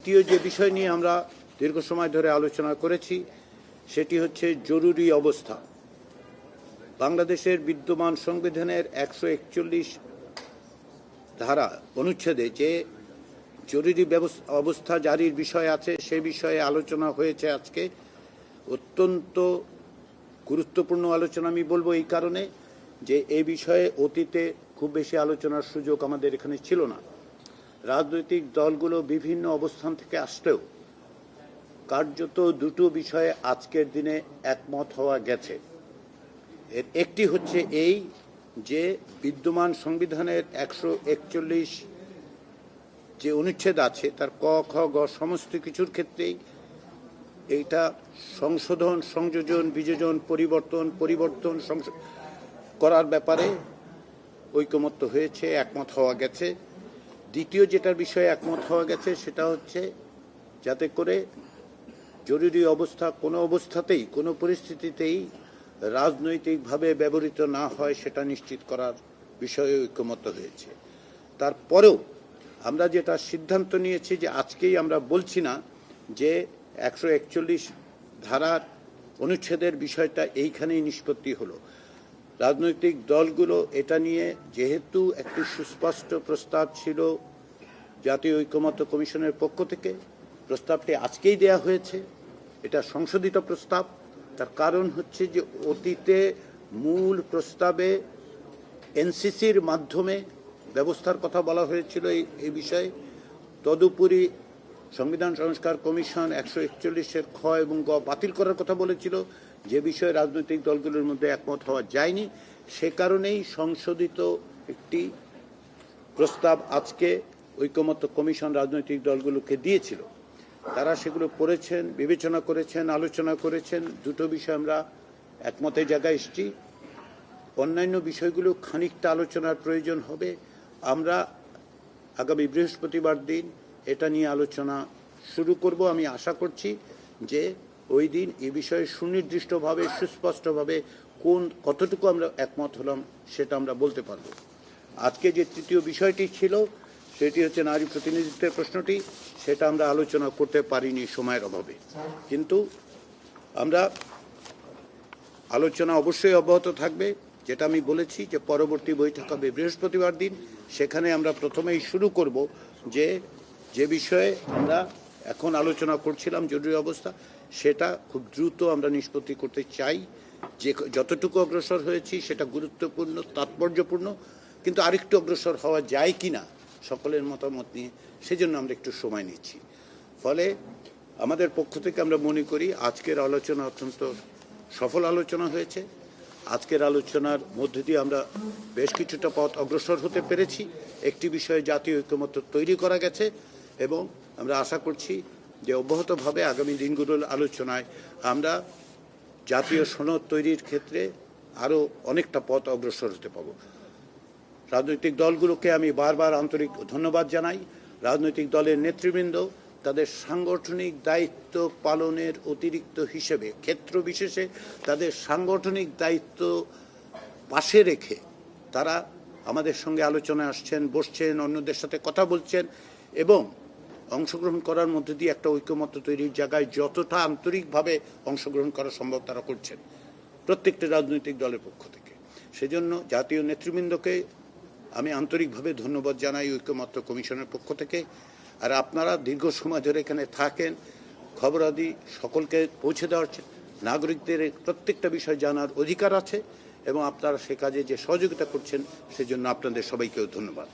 দ্বিতীয় যে বিষয় নিয়ে আমরা দীর্ঘ সময় ধরে আলোচনা করেছি সেটি হচ্ছে জরুরি অবস্থা। বাংলাদেশের বিদ্যমান সংবিধানের 141 ধারা অনুচ্ছেদে যে জরুরি অবস্থা জারির বিষয় আছে সে বিষয়ে আলোচনা হয়েছে আজকে। অত্যন্ত গুরুত্বপূর্ণ আলোচনা আমি বলবো এই কারণে যে এই বিষয়ে অতীতে খুব বেশি আলোচনার সুযোগ আমাদের এখানে ছিল না। রাজনৈতিক দলগুলো বিভিন্ন অবস্থান থেকে আসলেও কার্যত দুটো বিষয়ে আজকের দিনে একমত হওয়া গেছে। এর একটি হচ্ছে এই যে বিদ্যমান সংবিধানের 141 যে অনুচ্ছেদ আছে তার ক খ গ সমস্ত কিছুর ক্ষেত্রেই এইটা সংশোধন, সংযোজন, বিযোজন, পরিবর্তন করার ব্যাপারে ঐকমত্য হয়েছে, একমত হওয়া গেছে। দ্বিতীয় যেটার বিষয়ে একমত হওয়া গেছে সেটা হচ্ছে যাতে করে জরুরি অবস্থা কোনো অবস্থাতেই কোনো পরিস্থিতিতেই রাজনৈতিকভাবে ব্যবহৃত না হয় সেটা নিশ্চিত করার বিষয়ে ঐকমত্য হয়েছে। তারপরেও আমরা যেটা সিদ্ধান্ত নিয়েছি যে আজকেই আমরা বলছি না যে 141 ধারার অনুচ্ছেদের বিষয়টা এইখানেই নিষ্পত্তি হলো। রাজনৈতিক দলগুলো এটা নিয়ে যেহেতু একটি সুস্পষ্ট প্রস্তাব ছিল জাতীয় ঐকমত্য কমিশনের পক্ষ থেকে, প্রস্তাবটি আজকেই দেয়া হয়েছে। এটা সংশোধিত প্রস্তাব। তার কারণ হচ্ছে যে অতীতে মূল প্রস্তাবে এনসিসির মাধ্যমে ব্যবস্থার কথা বলা হয়েছিল এই বিষয়ে। তদুপরি সংবিধান সংস্কার কমিশন 141-এর খ এবং গ বাতিল করার কথা বলেছিল, যে বিষয়ে রাজনৈতিক দলগুলোর মধ্যে একমত হওয়া যায়নি। সে কারণেই সংশোধিত একটি প্রস্তাব আজকে ঐকমত্য কমিশন রাজনৈতিক দলগুলোকে দিয়েছিল। তারা সেগুলো পড়েছেন, বিবেচনা করেছেন, আলোচনা করেছেন। দুটো বিষয় আমরা একমতের জায়গায় এসেছি। অন্যান্য বিষয়গুলো খানিকটা আলোচনার প্রয়োজন হবে। আমরা আগামী বৃহস্পতিবার দিন এটা নিয়ে আলোচনা শুরু করব। আমি আশা করছি যে ওই দিন এ বিষয়ে সুনির্দিষ্টভাবে, সুস্পষ্টভাবে কতটুকু আমরা একমত হলাম সেটা আমরা বলতে পারব। আজকে যে তৃতীয় বিষয়টি ছিল সেটি হচ্ছে নারী প্রতিনিধিত্বের প্রশ্নটি। সেটা আমরা আলোচনা করতে পারিনি সময়ের অভাবে, কিন্তু আমরা আলোচনা অবশ্যই অব্যাহত থাকবে। যেটা আমি বলেছি যে পরবর্তী বৈঠক হবে বৃহস্পতিবার দিন। সেখানে আমরা প্রথমেই শুরু করব যে বিষয়ে আমরা এখন আলোচনা করছিলাম জরুরি অবস্থা, সেটা খুব দ্রুত আমরা নিষ্পত্তি করতে চাই। যে যতটুকু অগ্রসর হয়েছি সেটা গুরুত্বপূর্ণ, তাৎপর্যপূর্ণ, কিন্তু আরেকটু অগ্রসর হওয়া যায় কি না সকলের মতামত নিয়ে, সেজন্য আমরা একটু সময় নিচ্ছি। ফলে আমাদের পক্ষ থেকে আমরা মনে করি আজকের আলোচনা অত্যন্ত সফল আলোচনা হয়েছে। আজকের আলোচনার মধ্যে দিয়ে আমরা বেশ কিছুটা পথ অগ্রসর হতে পেরেছি। একটি বিষয়ে জাতীয় ঐকমত্য তৈরি করা গেছে এবং আমরা আশা করছি যে অব্যাহতভাবে আগামী দিনগুলোর আলোচনায় আমরা জাতীয় সনদ তৈরির ক্ষেত্রে আরও অনেকটা পথ অগ্রসর হতে পারব। রাজনৈতিক দলগুলোকে আমি বারবার আন্তরিক ধন্যবাদ জানাই। রাজনৈতিক দলের নেতৃবৃন্দ তাদের সাংগঠনিক দায়িত্ব পালনের অতিরিক্ত হিসেবে ক্ষেত্র বিশেষে তাদের সাংগঠনিক দায়িত্ব পাশে রেখে তারা আমাদের সঙ্গে আলোচনায় আসছেন, বসছেন, অন্যদের সাথে কথা বলছেন এবং অংশগ্রহণ করার মধ্যে দিয়ে একটা ঐকমত্য তৈরির জায়গায় যতটা আন্তরিকভাবে অংশগ্রহণ করা সম্ভব তারা করছেন প্রত্যেকটা রাজনৈতিক দলের পক্ষ থেকে। সেজন্য জাতীয় নেতৃবৃন্দকে আমি আন্তরিকভাবে ধন্যবাদ জানাই ঐকমত্য কমিশনের পক্ষ থেকে। আর আপনারা দীর্ঘ সময় ধরে এখানে থাকেন, খবরাদি সকলকে পৌঁছে দেওয়ার, নাগরিকদের প্রত্যেকটা বিষয় জানার অধিকার আছে এবং আপনারা সে কাজে যে সহযোগিতা করছেন সেজন্য আপনাদের সবাইকেও ধন্যবাদ।